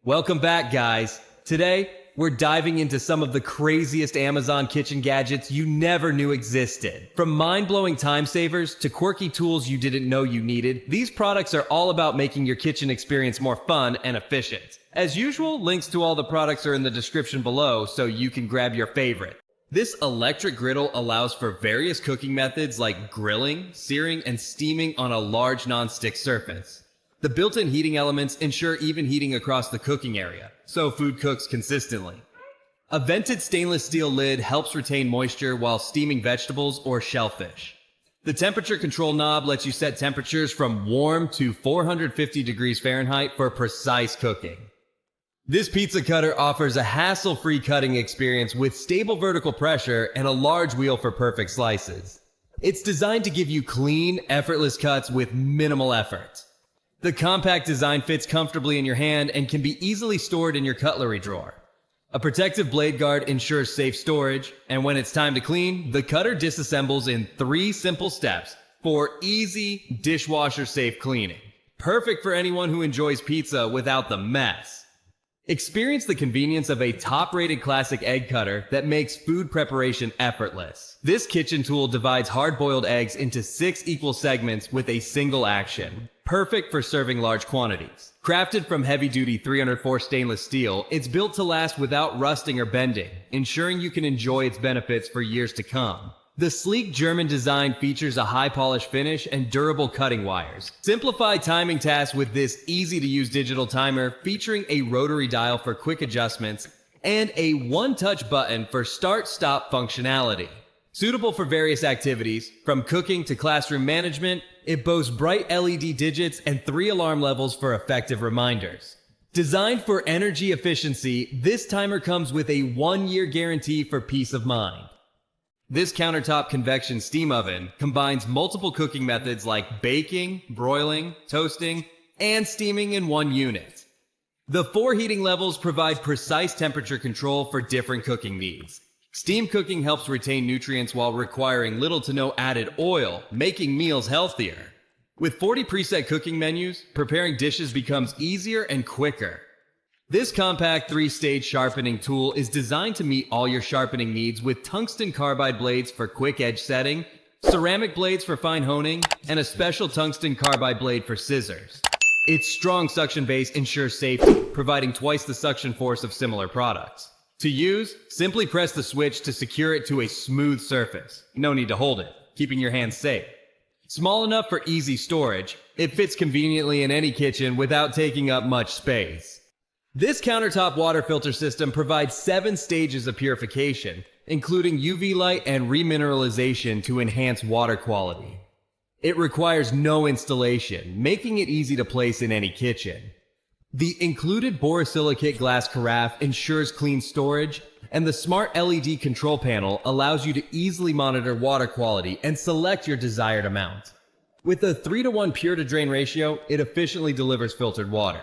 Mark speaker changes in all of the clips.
Speaker 1: Welcome back, guys. Today, we're diving into some of the craziest Amazon kitchen gadgets you never knew existed. From mind-blowing time savers to quirky tools you didn't know you needed, these products are all about making your kitchen experience more fun and efficient. As usual, links to all the products are in the description below so you can grab your favorite. This electric griddle allows for various cooking methods like grilling, searing, and steaming on a large non-stick surface. The built-in heating elements ensure even heating across the cooking area, so food cooks consistently. A vented stainless steel lid helps retain moisture while steaming vegetables or shellfish. The temperature control knob lets you set temperatures from warm to 450 degrees Fahrenheit for precise cooking. This pizza cutter offers a hassle-free cutting experience with stable vertical pressure and a large wheel for perfect slices. It's designed to give you clean, effortless cuts with minimal effort. The compact design fits comfortably in your hand and can be easily stored in your cutlery drawer. A protective blade guard ensures safe storage, and when it's time to clean, the cutter disassembles in 3 simple steps for easy, dishwasher-safe cleaning. Perfect for anyone who enjoys pizza without the mess. Experience the convenience of a top-rated classic egg cutter that makes food preparation effortless. This kitchen tool divides hard-boiled eggs into 6 equal segments with a single action. Perfect for serving large quantities. Crafted from heavy-duty 304 stainless steel, it's built to last without rusting or bending, ensuring you can enjoy its benefits for years to come. The sleek German design features a high-polish finish and durable cutting wires. Simplify timing tasks with this easy-to-use digital timer featuring a rotary dial for quick adjustments and a one-touch button for start-stop functionality. Suitable for various activities, from cooking to classroom management, it boasts bright LED digits and 3 alarm levels for effective reminders. Designed for energy efficiency, this timer comes with a 1-year guarantee for peace of mind. This countertop convection steam oven combines multiple cooking methods like baking, broiling, toasting, and steaming in one unit. The 4 heating levels provide precise temperature control for different cooking needs. Steam cooking helps retain nutrients while requiring little to no added oil, making meals healthier. With 40 preset cooking menus, preparing dishes becomes easier and quicker. This compact 3-stage sharpening tool is designed to meet all your sharpening needs with tungsten carbide blades for quick edge setting, ceramic blades for fine honing, and a special tungsten carbide blade for scissors. Its strong suction base ensures safety, providing twice the suction force of similar products. To use, simply press the switch to secure it to a smooth surface. No need to hold it, keeping your hands safe. Small enough for easy storage, it fits conveniently in any kitchen without taking up much space. This countertop water filter system provides 7 stages of purification, including UV light and remineralization to enhance water quality. It requires no installation, making it easy to place in any kitchen. The included borosilicate glass carafe ensures clean storage, and the smart LED control panel allows you to easily monitor water quality and select your desired amount. With a 3-to-1 pure-to-drain ratio, it efficiently delivers filtered water.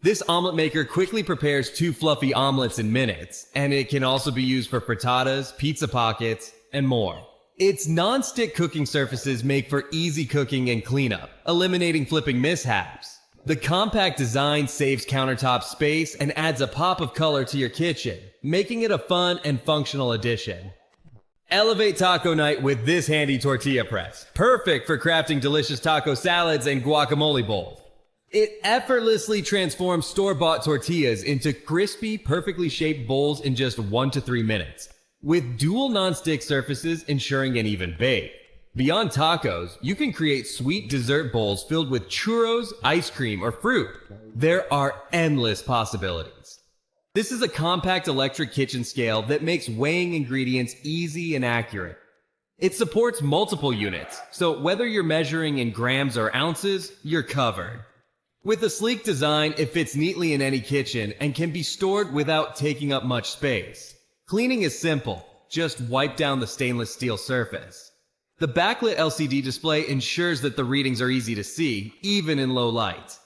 Speaker 1: This omelet maker quickly prepares 2 fluffy omelets in minutes, and it can also be used for frittatas, pizza pockets, and more. Its non-stick cooking surfaces make for easy cooking and cleanup, eliminating flipping mishaps. The compact design saves countertop space and adds a pop of color to your kitchen, making it a fun and functional addition. Elevate taco night with this handy tortilla press, perfect for crafting delicious taco salads and guacamole bowls. It effortlessly transforms store-bought tortillas into crispy, perfectly shaped bowls in just 1 to 3 minutes, with dual non-stick surfaces ensuring an even bake. Beyond tacos, you can create sweet dessert bowls filled with churros, ice cream, or fruit. There are endless possibilities. This is a compact electric kitchen scale that makes weighing ingredients easy and accurate. It supports multiple units, so whether you're measuring in grams or ounces, you're covered. With a sleek design, it fits neatly in any kitchen and can be stored without taking up much space. Cleaning is simple. Just wipe down the stainless steel surface. The backlit LCD display ensures that the readings are easy to see, even in low light.